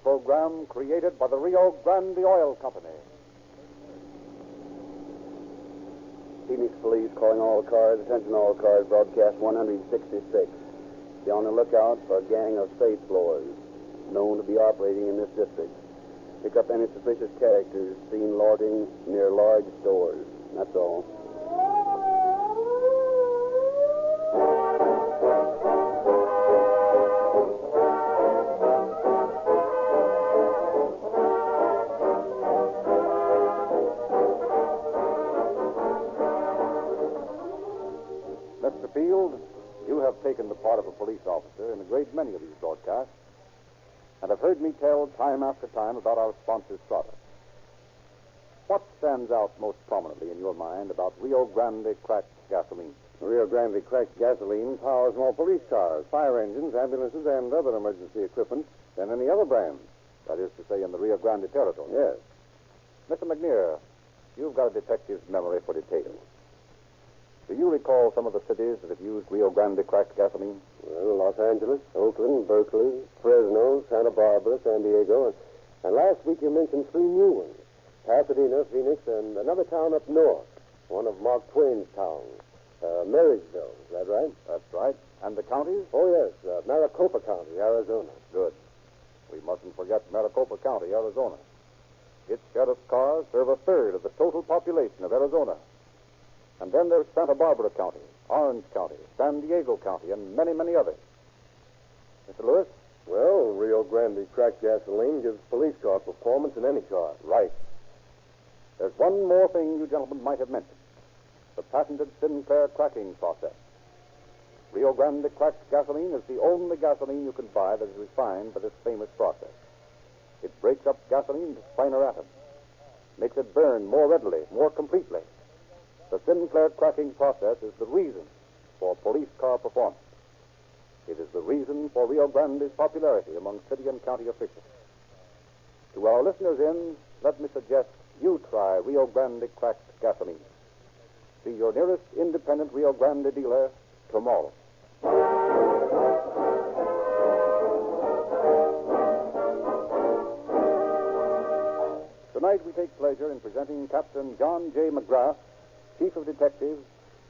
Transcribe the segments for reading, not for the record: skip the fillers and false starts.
program created by the Rio Grande Oil Company. Phoenix Police calling all cars. Attention all cars. Broadcast 166. Be on the lookout for a gang of safe blowers known to be operating in this district. Pick up any suspicious characters seen loitering near large stores. That's all. Mr. Field, you have taken the part of a police officer in a great many of these broadcasts, and have heard me tell time after time about our sponsor's product. What stands out most prominently in your mind about Rio Grande cracked gasoline? Rio Grande cracked gasoline powers more police cars, fire engines, ambulances, and other emergency equipment than any other brand. That is to say, in the Rio Grande territory. Yes. Mr. McNear, you've got a detective's memory for details. Do you recall some of the cities that have used Rio Grande cracked gasoline? Well, Los Angeles, Oakland, Berkeley, Fresno, Santa Barbara, San Diego, and last week you mentioned 3 new ones. Pasadena, Phoenix, and another town up north, one of Mark Twain's towns, Marysville. Is that right? That's right. And the counties? Oh, yes, Maricopa County, Arizona. Good. We mustn't forget Maricopa County, Arizona. Its sheriff's cars serve a third of the total population of Arizona. And then there's Santa Barbara County, Orange County, San Diego County, and many, many others. Mr. Lewis? Well, Rio Grande cracked gasoline gives police car performance in any car. Right. There's one more thing you gentlemen might have mentioned. The patented Sinclair cracking process. Rio Grande cracked gasoline is the only gasoline you can buy that is refined by this famous process. It breaks up gasoline into finer atoms, makes it burn more readily, more completely. The Sinclair cracking process is the reason for police car performance. It is the reason for Rio Grande's popularity among city and county officials. To our listeners let me suggest you try Rio Grande cracked gasoline. See your nearest independent Rio Grande dealer tomorrow. Tonight we take pleasure in presenting Captain John J. McGrath, Chief of Detectives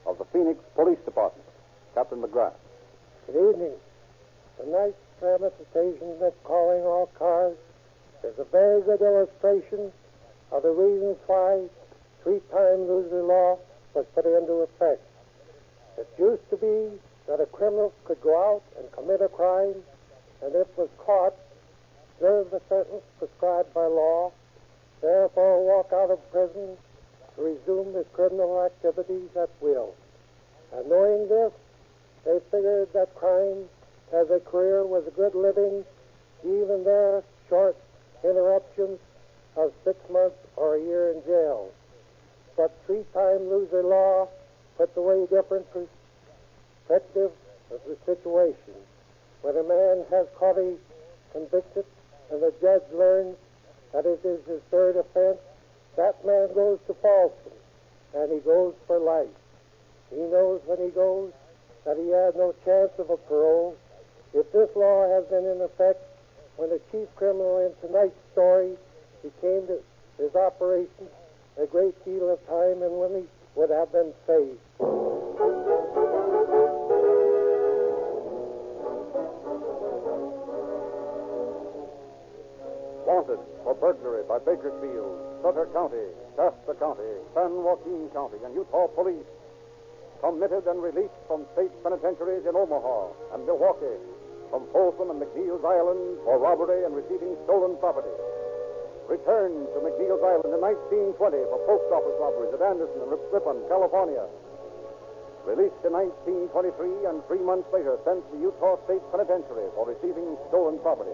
of the Phoenix Police Department. Captain McGrath. Good evening. Tonight's dramatization of calling all cars is a very good illustration of the reasons why 3-time loser law was put into effect. It used to be that a criminal could go out and commit a crime, and if was caught, serve the sentence prescribed by law, therefore walk out of prison to resume his criminal activities at will. And knowing this, they figured that crime as a career was a good living, even their short interruptions of 6 months or a year in jail. But 3-time loser law puts away different perspective of the situation. When a man has caught a convicted and the judge learns that it is his third offense, that man goes to Folsom, and he goes for life. He knows when he goes that he has no chance of a parole. If this law has been in effect when the chief criminal in tonight's story became his operation, a great deal of time and money would have been saved. Wanted for burglary by Bakersfield, Sutter County, Shasta County, San Joaquin County, and Utah Police. Committed and released from state penitentiaries in Omaha and Milwaukee, from Folsom and McNeil's Island for robbery and receiving stolen property. Returned to McNeil's Island in 1920 for post office robberies at Anderson and Ripon, California. Released in 1923 and 3 months later sent to Utah State Penitentiary for receiving stolen property.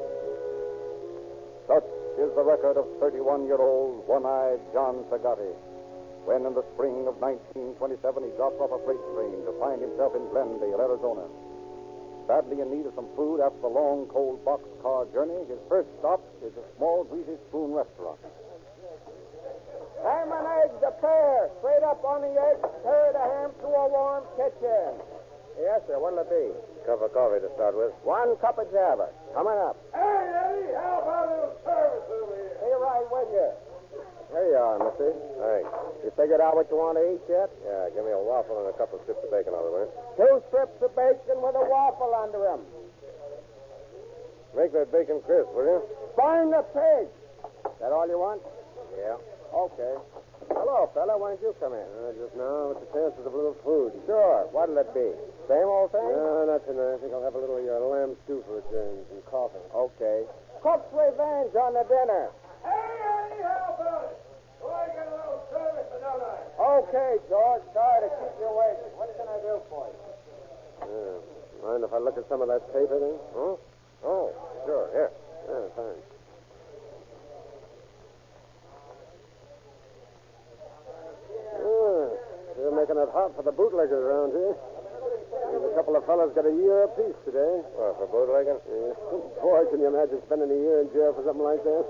Such is the record of 31-year-old one-eyed John Sagatti, when in the spring of 1927 he dropped off a freight train to find himself in Glendale, Arizona. Badly in need of some food after the long, cold boxcar journey, his first stop is a small, greasy spoon restaurant. Ham and eggs, a pair. Straight up on the eggs, stir the ham through a warm kitchen. Yes, sir. What'll it be? Cup of coffee to start with. 1 cup of Java. Coming up. Hey, Eddie, how about a little right with you. Here you are, mister. Thanks. You figured out what you want to eat yet? Yeah, give me a waffle and a couple of strips of bacon over there. 2 strips of bacon with a waffle under them. Make that bacon crisp, will you? Burn the pig. That all you want? Yeah. Okay. Hello, fella. Why don't you come in? Just now, with the chances of a little food. Sure. What'll it be? Same old thing? No, not tonight. I think I'll have a little lamb stew for a change and coffee. Okay. Cook's revenge on the dinner. Hey, how about it? Oh, I get a little service, don't I? Okay, George. Sorry to keep you waiting. What can I do for you? Mind if I look at some of that paper then? Hmm? Oh, sure. Here. Yeah, thanks. They're making it hot for the bootleggers around here. There's a couple of fellas got a year apiece today. Well, for bootlegging? Yeah. Boy, can you imagine spending a year in jail for something like that?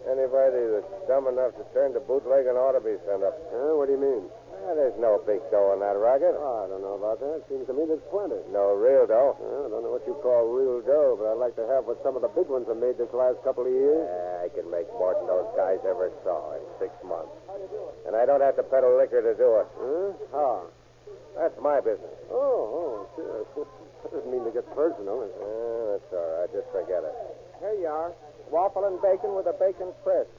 Anybody that's dumb enough to turn to bootlegging ought to be sent up. What do you mean? There's no big dough in that racket. Oh, I don't know about that. Seems to me there's plenty. No real dough. I don't know what you call real dough, but I'd like to have what some of the big ones have made this last couple of years. I can make more than those guys ever saw in 6 months. And I don't have to peddle liquor to do it. How? That's my business. Oh, sure. That doesn't mean to get personal. That's all right. Just forget it. Here you are. Waffle and bacon with a bacon crisp.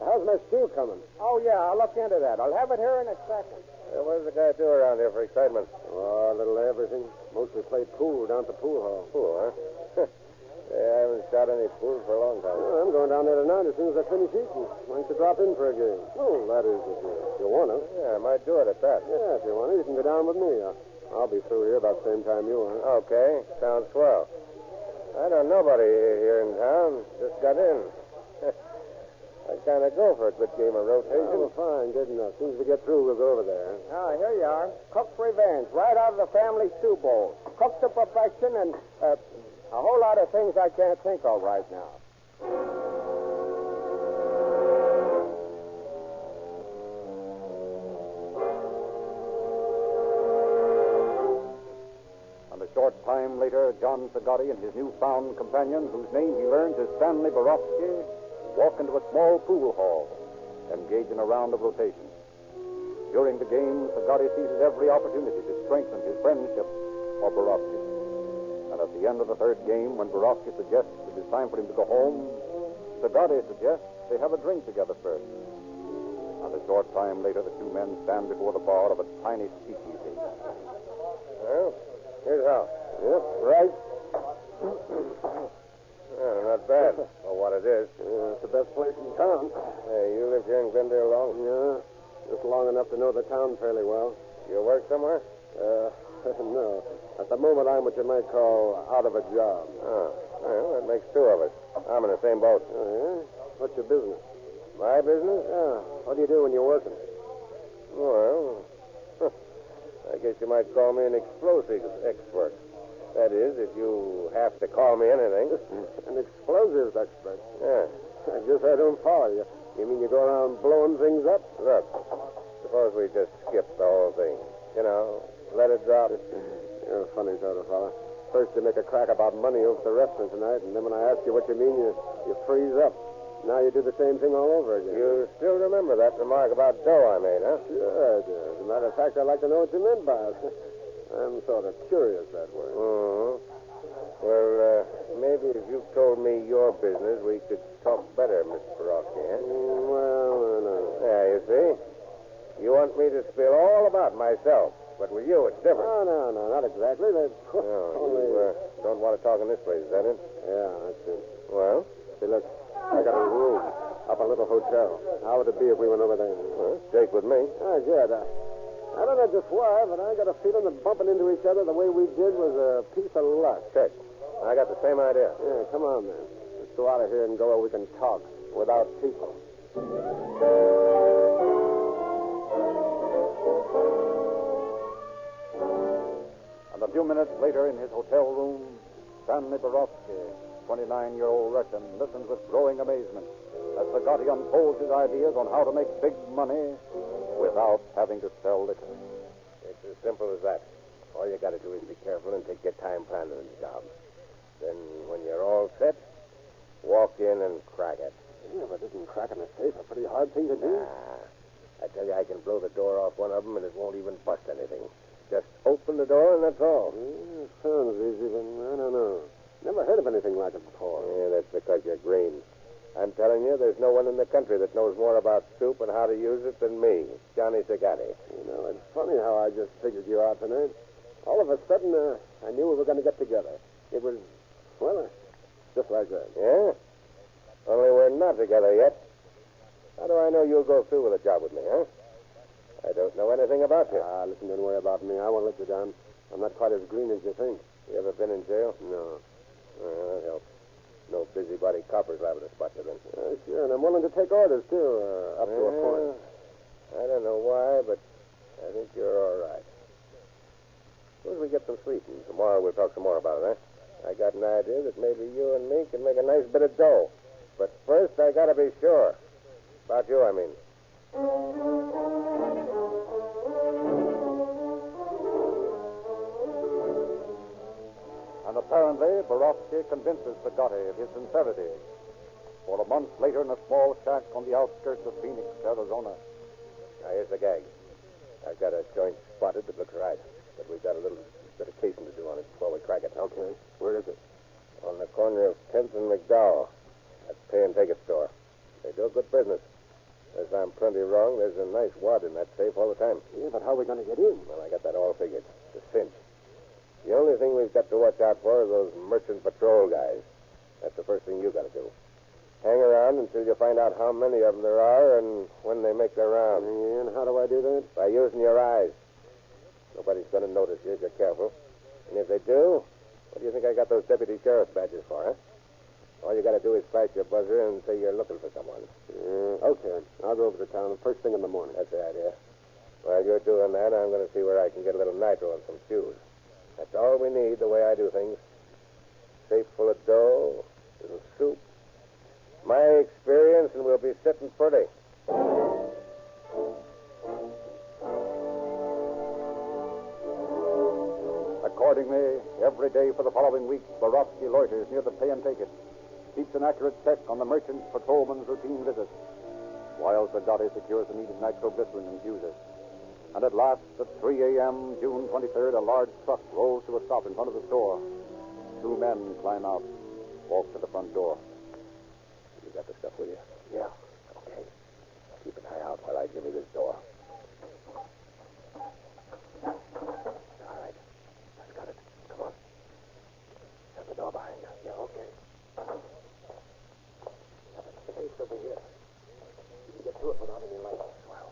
How's my stew coming? Oh, yeah. I'll look into that. I'll have it here in a second. What does the guy do around here for excitement? Oh, a little everything. Mostly play pool down at the pool hall. Pool, huh? I haven't shot any pool for a long time. Well, I'm going down there tonight as soon as I finish eating. Why don't you drop in for a game? Oh, that is, if you want to. Yeah, I might do it at that. Yeah, if you want to, you can go down with me. I'll be through here about the same time you are. Okay. Sounds swell. I don't know nobody here in town. Just got in. I kind of go for a good game of rotation. Oh, fine. Good enough. As soon as we get through, we'll go over there. Ah, here you are. Cook's Revenge. Right out of the family stew bowl. Cooked to perfection and a whole lot of things I can't think of right now. And a short time later, John Sagatti and his newfound companion, whose name he learns is Stanley Borowski, walk into a small pool hall, engage in a round of rotation. During the game, Sagatti seizes every opportunity to strengthen his friendship for Borowski. And at the end of the third game, when Borowski suggests it is time for him to go home, Sagatti suggests they have a drink together first. And a short time later, the two men stand before the bar of a tiny speakeasy. Well, here's how. Yep, right. Not bad for what it is. It's the best place in town. Hey, you live here in Glendale long? Yeah, just long enough to know the town fairly well. You work somewhere? No. At the moment, I'm what you might call out of a job. Oh, well, that makes two of us. I'm in the same boat. Oh, yeah? What's your business? My business? Yeah. What do you do when you're working? Well, I guess you might call me an explosives expert. That is, if you have to call me anything. An explosives expert? Yeah. I guess I don't follow you. You mean you go around blowing things up? Look, suppose we just skip the whole thing. You know, let it drop. You're a funny sort of fella. First you make a crack about money over at the restaurant tonight, and then when I ask you what you mean, you freeze up. Now you do the same thing all over again. You still remember that remark about dough I made, huh? Sure I do. As a matter of fact, I'd like to know what you meant by it. I'm sort of curious that way. Mm-hmm. Well, maybe if you told me your business, we could talk better, Mr. Borowski, huh? No. Yeah, you see? You want me to spill all about myself, but with you it's different. No, not exactly. You don't want to talk in this place, is that it? Yeah, that's it. Well? See, look, I got a room up a little hotel. How would it be if we went over there? Well, Jake with me. Oh, good. I don't know just why, but I got a feeling that bumping into each other the way we did was a piece of luck. Check. I got the same idea. Yeah, come on, then. Let's go out of here and go where we can talk without people. And a few minutes later in his hotel room, Stanley Borowski, 29-year-old Russian, listens with growing amazement as Sagatti unfolds his ideas on how to make big money without having to sell liquor. It's as simple as that. All you got to do is be careful and take your time planning the job. Then, when you're all set, Walk in and crack it. Yeah, but isn't cracking a safe a pretty hard thing to do? I tell you, I can blow the door off one of them, and it won't even bust anything. Just open the door, and that's all. Yeah, sounds easy, but I don't know. Never heard of anything like it before. Yeah, that's because you're green. I'm telling you, there's no one in the country that knows more about soup and how to use it than me, Johnny Sagatti. You know, it's funny how I just figured you out tonight. All of a sudden, I knew we were going to get together. It was, well, just like that. Yeah? Only we're not together yet. How do I know you'll go through with a job with me, huh? I don't know anything about you. Listen, don't worry about me. I won't let you down. I'm not quite as green as you think. You ever been in jail? No. Well, that helps. No busybody coppers liable to spot you then. Sure, and I'm willing to take orders, too, up to a point. I don't know why, but I think you're all right. Suppose we get some sleep, and tomorrow we'll talk some more about it, huh? I got an idea that maybe you and me can make a nice bit of dough. But first, I gotta be sure. About you, I mean. And apparently, Borowski convinces Sagatti of his sincerity. For a month later, in a small shack on the outskirts of Phoenix, Arizona. Now, here's the gag. I've got a joint spotted that looks right, but we've got a little bit of casing to do on it before we crack it. Okay. Where is it? On the corner of 10th and McDowell. That's pay and take it store. They do good business. Unless I'm plenty wrong, there's a nice wad in that safe all the time. Yeah, but how are we going to get in? Well, I got that all figured. It's a cinch. The only thing we've got to watch out for are those merchant patrol guys. That's the first thing you got to do. Hang around until you find out how many of them there are and when they make their rounds. And how do I do that? By using your eyes. Nobody's going to notice you if you're careful. And if they do, what do you think I got those deputy sheriff's badges for, huh? All you got to do is flash your buzzer and say you're looking for someone. Okay. I'll go over to town first thing in the morning. That's the idea. While you're doing that, I'm going to see where I can get a little nitro and some fuse. That's all we need, the way I do things. Safe full of dough, little soup. My experience, and we'll be sitting pretty. Accordingly, every day for the following week, Borowski loiters near the pay and take it, keeps an accurate check on the merchant patrolman's routine visits, while Sagatti secures the needed nitroglycerin and fuses. And at last, at 3 a.m., June 23rd, a large truck rolls to a stop in front of the store. Two men climb out, walk to the front door. You got the stuff with you? Yeah. Okay. Keep an eye out while I give you this door. All right. I've got it. Come on. Shut the door behind you. Yeah, okay. The gate's over here. You can get to it without any light. Swell.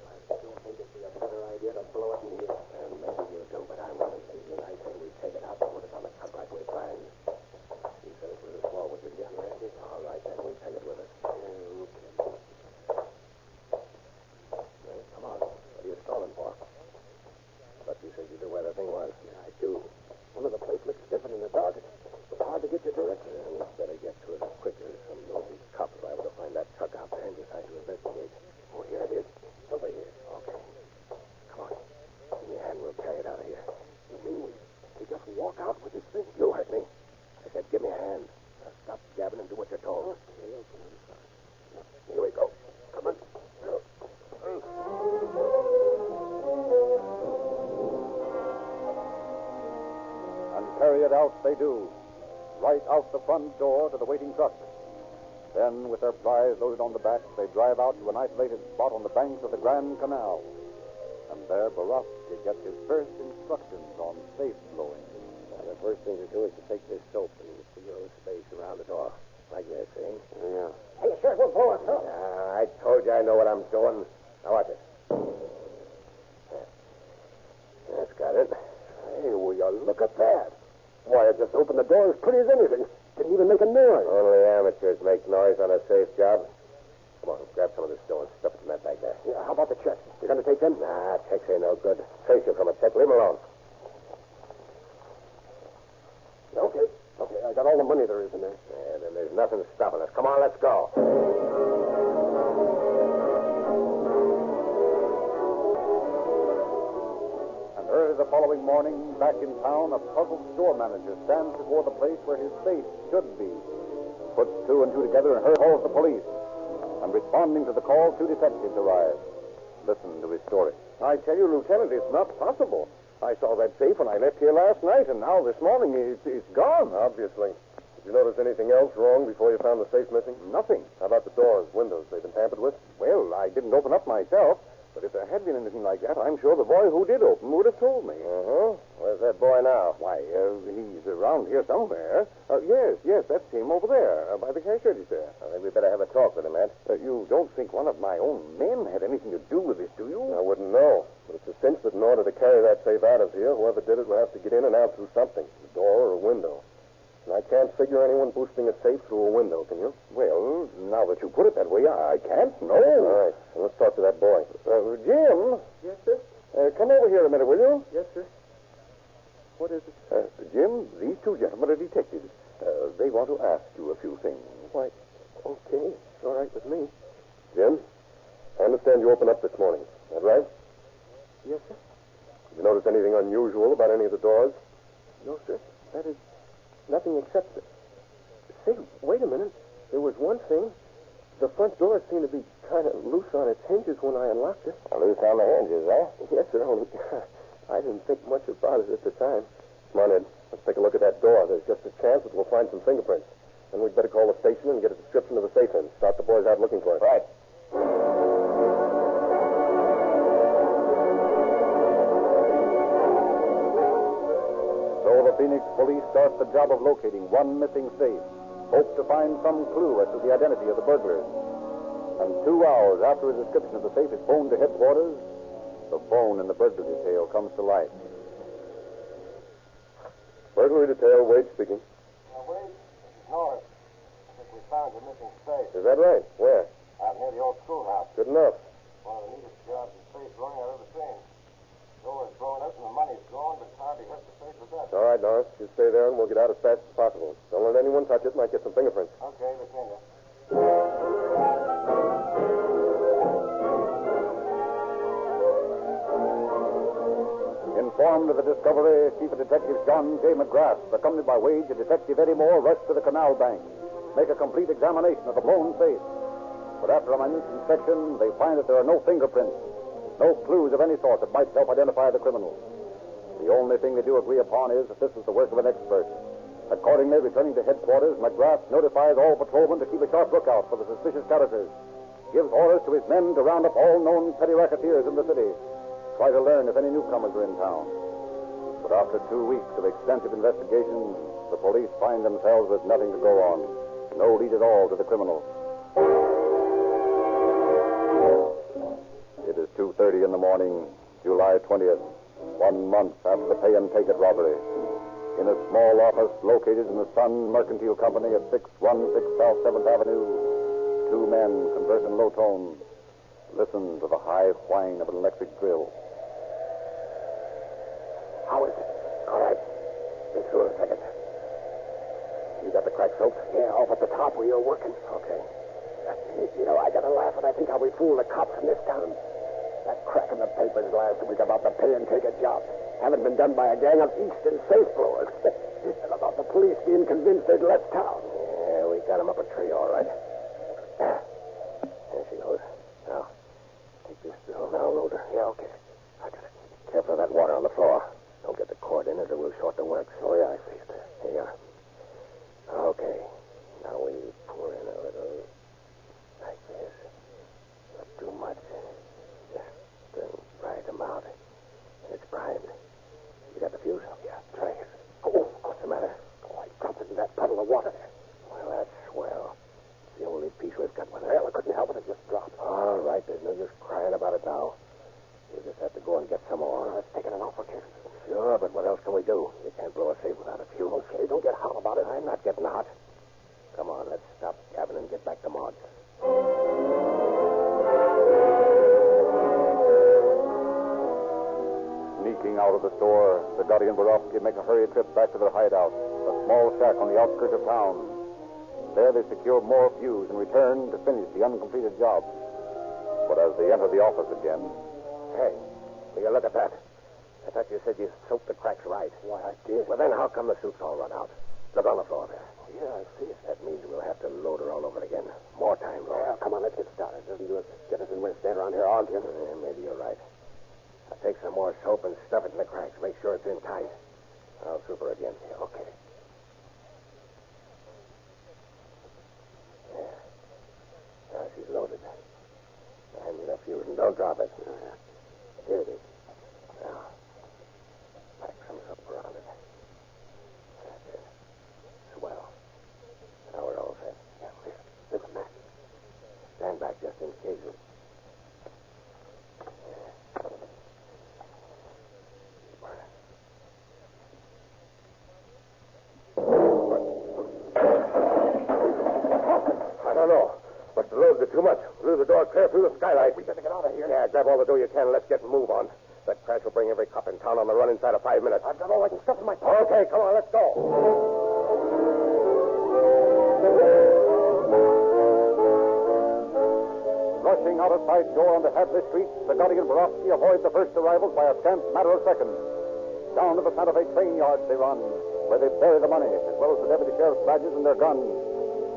I don't think it'd be a better idea to blow it in here. Maybe you do, but I'm running. And I say we take it out and put it on the truck like we planned. You said it was a small one, didn't you? Yeah. All right, then we'll take it with us. Okay. Well, come on. What are you stalling for? But you said you knew where the thing was. Yeah, I do. One of the plates looks different in the dark. It's hard to get your direction. We better get to it quicker. Some nosy cop's liable to find that truck out there and decide to investigate. Oh, here it is. Over here. Okay. Come on. Give me a hand. We'll carry it out of here. You mean we just walk out with this thing? You heard me. I said give me a hand. Now stop gabbing and do what you're told. Okay. Here we go. Come on. And carry it out they do, right out the front door to the waiting truck. Then, with their prize loaded on the back, they drive out to an isolated spot on the banks of the Grand Canal. And there, Borowski gets his first instructions on safe blowing. The first thing to do is to take this soap and seal the space around the door. Like this, eh? Yeah. Are you sure we'll blow it, huh? I told you I know what I'm doing. Now watch it. That's got it. Hey, will you look at that? Why, it just opened the door as pretty as anything. Didn't even make a noise. Only amateurs make noise on a safe job. Come on, grab some of this dough and stuff it in that bag there. Yeah, how about the checks? You're going to take them? Nah, checks ain't no good. Trace you from a check. Leave 'em alone. Okay. Okay, I got all the money there is in there. Yeah, then there's nothing stopping us. Come on, let's go. And early the the following morning, back in town, a puzzled store manager stands before the place where his safe should be. Puts two and two together and calls the police. And responding to the call, two detectives arrive. Listen to his story. I tell you, Lieutenant, it's not possible. I saw that safe when I left here last night, and now this morning it's gone. Obviously. Did you notice anything else wrong before you found the safe missing? Nothing. How about the doors, windows? They've been tampered with? Well, I didn't open up myself, but if there had been anything like that, I'm sure the boy who did open would have told me. Uh-huh. Where's that boy now? Why, he's around here somewhere. Yes, that's him over there, by the cash register. I think we better have a talk with him, Ed. You don't think one of my own men had anything to do with this, do you? I wouldn't know. But it's a cinch that in order to carry that safe out of here, whoever did it will have to get in and out through something, a door or a window. And I can't figure anyone boosting a safe through a window, can you? Well, now that you put it that way, I can't. No. All right. Well, let's talk to that boy. Jim. Yes, sir? Come over here a minute, will you? Yes, sir. What is it? Jim, these two gentlemen are detectives. They want to ask you a few things. Why, okay. It's all right with me. Jim, I understand you opened up this morning. Is that right? Yes, sir. Did you notice anything unusual about any of the doors? No, sir. That is nothing except that... Say, wait a minute. There was one thing. The front door seemed to be kind of loose on its hinges when I unlocked it. Loose on the hinges, eh? Yes, sir, only I didn't think much about it at the time. Come on, Ed. Let's take a look at that door. There's just a chance that we'll find some fingerprints. Then we'd better call the station and get a description of the safe in. Start the boys out looking for it. Right. So the Phoenix police start the job of locating one missing safe. Hope to find some clue as to the identity of the burglars. And 2 hours after a description of the safe is phoned to headquarters, the phone in the burglary detail comes to life. Burglary detail, Wade speaking. Wade, this is Norris. I think we found the missing safe. Is that right? Where? Out near the old schoolhouse. Good enough. One of the neatest jobs in safe blowing I've ever seen. The door is blown up and the money's gone, but it's hardly hurt the safe with that. All right, Norris. You stay there and we'll get out as fast as possible. Don't let anyone touch it. Might get some fingerprints. Okay, Virginia. Informed of the discovery, Chief of Detectives John J. McGrath, accompanied by Wade and Detective Eddie Moore, rush to the canal bank, make a complete examination of the blown safe. But after a minute inspection, they find that there are no fingerprints, no clues of any sort that might self-identify the criminal. The only thing they do agree upon is that this is the work of an expert. Accordingly, returning to headquarters, McGrath notifies all patrolmen to keep a sharp lookout for the suspicious characters, gives orders to his men to round up all known petty racketeers in the city, try to learn if any newcomers are in town. But after 2 weeks of extensive investigation, the police find themselves with nothing to go on. No lead at all to the criminal. It is 2:30 in the morning, July 20th, 1 month after the pay and take it robbery. In a small office located in the Sun Mercantile Company at 616 South 7th Avenue, two men converse in low tones. Listen to the high whine of an electric drill. How is it? All right. Be through in a second. You got the crack soaked? Yeah, off at the top where you're working. Okay. You know, I got to laugh when I think how we fooled the cops in this town. That crack in the papers last week about the pay and take a job haven't been done by a gang of Eastern safe blowers. And about the police being convinced they'd left town. Yeah, we got them up a tree, all right. There she goes. Now, take this drill now, Loader. Yeah, okay. I got it. Careful of that water on the floor. Don't get the cord in it or we'll short the works. Oh, yeah, I see it. Here you are. Okay. Now we pour in a little like this. Not too much. Just right about it. It's primed. You got the fuse? Yeah, try it. Oh, what's the matter? Oh, I dropped it in that puddle of water there. Well, that's swell. It's the only piece we've got with it. Well, I couldn't help it. It just dropped. All right, there's no use crying about it now. We'll just have to go and get some more. That's taking an awful chance. Sure, but what else can we do? You can't blow a safe without a fuse. Okay, don't get hot about it. I'm not getting hot. Come on, let's stop gabbing and get back to Maud's. Sneaking out of the store, the Gutty and Borowski make a hurried trip back to their hideout, a small shack on the outskirts of town. There they secure more fuse and return to finish the uncompleted job. But as they enter the office again... Hey, will you look at that? I thought you said you soaked the cracks right. Why, I did. Well, then how come the soup's all run out? Look on the floor there. Yeah, I see it. That means we'll have to load her all over again. More time, Lord. Well, come on, let's get started. Doesn't do us get us in way to stand around here arguing. Maybe you're right. I'll take some more soap and stuff it in the cracks. Make sure it's in tight. I'll soup her again. Yeah, okay. Yeah. Now she's loaded. And enough fuse, and don't drop it. Here it is. Now, pack some soap around it. That's it. Swell. Now we're all set. Yeah, here. There's a match. Stand back just in case. I don't know. But the loads are too much. Blew the door clear through the skylight. We better get out of here. Yeah, grab all the dough you can and let's get and move on. That crash will bring every cop in town on the run inside of 5 minutes. I've got all I can stuff in my pocket. Okay, come on, let's go. Rushing out a side door onto Hadley Street, Zagatti and Borowski avoid the first arrivals by a scant matter of seconds. Down to the Santa Fe train yards they run, where they bury the money, as well as the deputy sheriff's badges and their guns.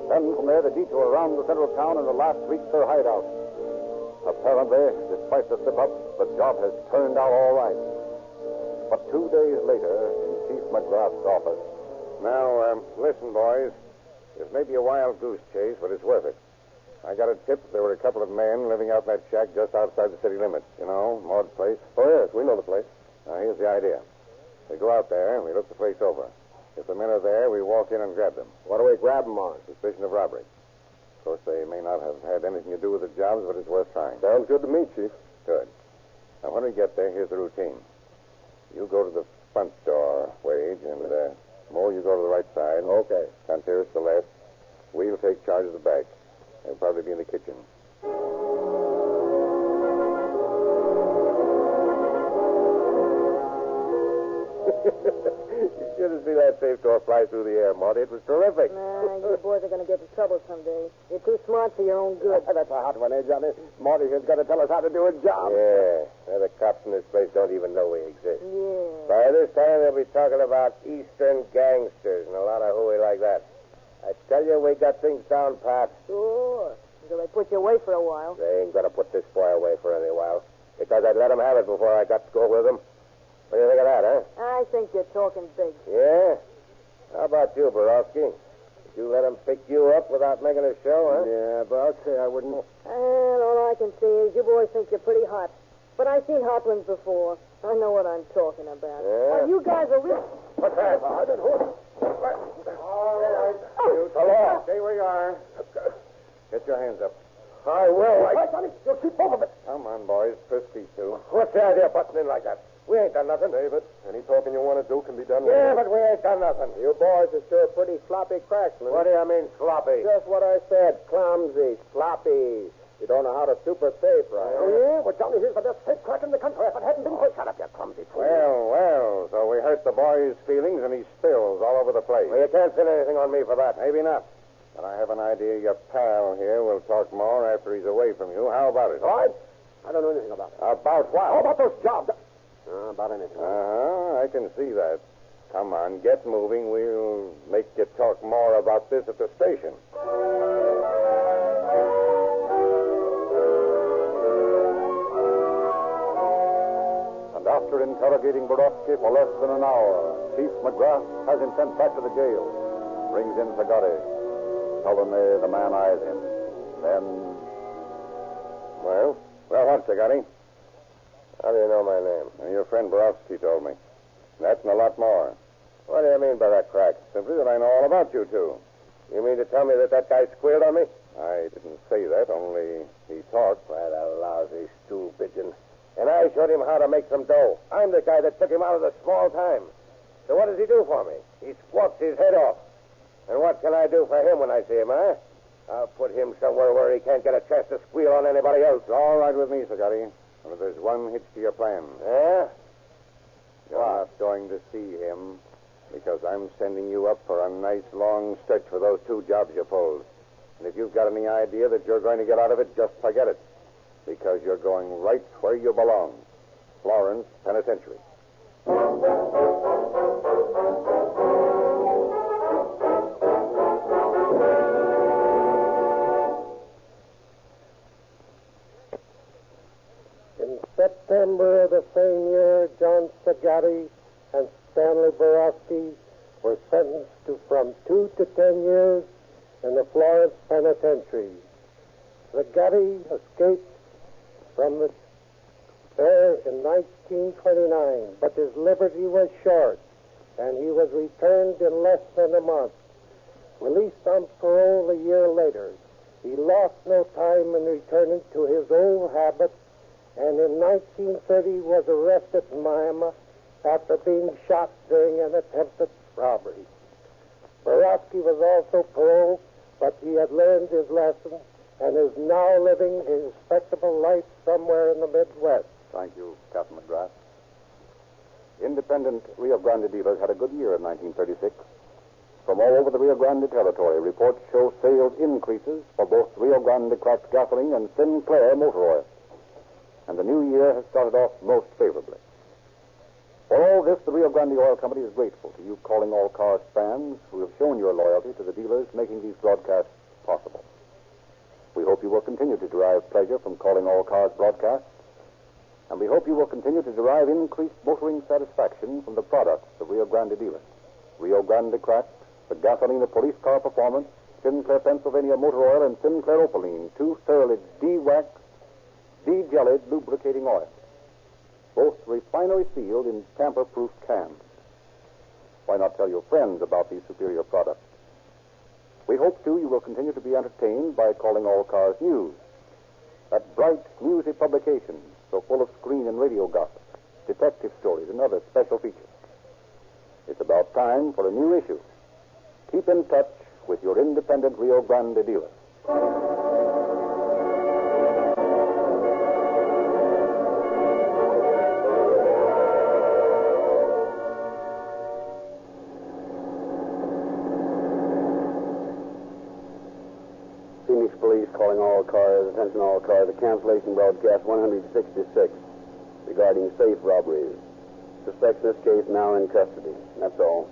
Then from there, they detour around the center of town and at last reach their hideout. Apparently, despite the slip-up, the job has turned out all right. But 2 days later, in Chief McGrath's office... Now, listen, boys. This may be a wild goose chase, but it's worth it. I got a tip that there were a couple of men living out in that shack just outside the city limits. You know, Maud's place. Oh, yes, we know the place. Now, here's the idea. We go out there and we look the place over. If the men are there, we walk in and grab them. What do we grab them on? Suspicion of robbery. Of course, they may not have had anything to do with the jobs, but it's worth trying. Sounds good to me, Chief. Good. Now, when we get there, here's the routine. You go to the front door, Wade, and Mo, you go to the right side. Okay. Contreras to the left. We'll take charge of the back. They'll probably be in the kitchen. You should have seen that safe door fly through the air, Marty. It was terrific. Nah, you boys are going to get into trouble someday. You're too smart for your own good. That's a hot one, eh, Johnny? Marty here's got to tell us how to do a job. Yeah. Well, the cops in this place don't even know we exist. Yeah. By this time, they'll be talking about Eastern gangsters and a lot of hooey like that. I tell you, we got things down pat. Sure. Until they put you away for a while. They ain't going to put this boy away for any while. Because I'd let him have it before I got to go with him. What do you think of that, huh? I think you're talking big. Yeah? How about you, Borowski? Did you let him pick you up without making a show, huh? Yeah, but I'll say I wouldn't. And all I can say is you boys think you're pretty hot. But I've seen hotlings before. I know what I'm talking about. Yeah? And you guys are real... What's that? I didn't hold it. All right. You so long. Stay where you are. Get your hands up. I will. Johnny, you'll keep both of it. Come on, boys. Twist these two. What's the idea of busting in like that? We ain't done nothing. David, any talking you want to do can be done Yeah, later. but we ain't done nothing. You boys are sure pretty sloppy cracksmen. What do you mean, sloppy? Just what I said. Clumsy, sloppy. You don't know how to super safe, right? Oh, yeah? Well, Johnny, here's the best safe crack in the country. If it hadn't been for... Shut up, you clumsy fool. Well, so we hurt the boy's feelings and he spills all over the place. Well, you can't pin anything on me for that. Maybe not. But I have an idea your pal here will talk more after he's away from you. How about it? All right. I don't know anything about it. About what? How about those jobs? About anything. I can see that. Come on, get moving. We'll make you talk more about this at the station. And after interrogating Borowski for less than an hour, Chief McGrath has him sent back to the jail. Brings in Zagatti. Sullenly, the man eyes him. Then... Well, what, Zagatti? How do you know my name? Your friend Borowski told me. That and a lot more. What do you mean by that crack? Simply that I know all about you two. You mean to tell me that guy squealed on me? I didn't say that, only he talked. Why, the lousy stool pigeon. And I showed him how to make some dough. I'm the guy that took him out of the small time. So what does he do for me? He squawks his head off. And what can I do for him when I see him, huh? I'll put him somewhere where he can't get a chance to squeal on anybody else. It's all right with me, Zagatti. But there's one hitch to your plan. Yeah? You're not going to see him because I'm sending you up for a nice long stretch for those two jobs you pulled. And if you've got any idea that you're going to get out of it, just forget it. Because you're going right where you belong. Florence Penitentiary. In September of the same year, John Sagatti and Stanley Borowski were sentenced to from 2 to 10 years in the Florence Penitentiary. Sagatti escaped from there in 1929, but his liberty was short, and he was returned in less than a month. Released on parole a year later, he lost no time in returning to his old habits, and in 1930 was arrested in Miami after being shot during an attempted robbery. Borowski was also paroled, but he had learned his lesson and is now living a respectable life somewhere in the Midwest. Thank you, Captain McGrath. Independent Rio Grande dealers had a good year in 1936. From all over the Rio Grande territory, reports show sales increases for both Rio Grande cracked gasoline and Sinclair motor oil. And the new year has started off most favorably. For all this, the Rio Grande Oil Company is grateful to you Calling All Cars fans who have shown your loyalty to the dealers making these broadcasts possible. We hope you will continue to derive pleasure from Calling All Cars broadcasts, and we hope you will continue to derive increased motoring satisfaction from the products of Rio Grande dealers. Rio Grande Cracked, the gasoline of police car performance, Sinclair Pennsylvania motor oil, and Sinclair Opaline, two thoroughly de-waxed, de-jellied lubricating oils, both refinery sealed in tamper-proof cans. Why not tell your friends about these superior products? We hope, too, you will continue to be entertained by Calling All Cars News, that bright music publication so full of screen and radio gossip, detective stories, and other special features. It's about time for a new issue. Keep in touch with your independent Rio Grande dealer. Phoenix Police calling all cars, attention all cars, a cancellation broadcast 166 regarding safe robberies. Suspects in this case now in custody. That's all.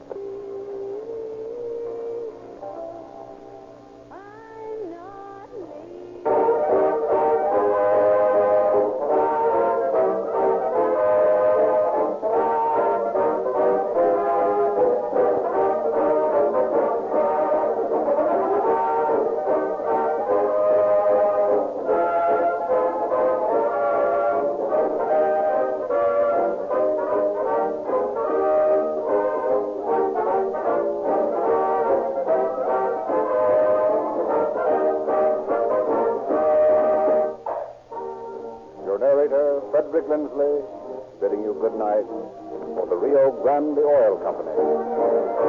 Frederick Lindsley, bidding you good night for the Rio Grande Oil Company.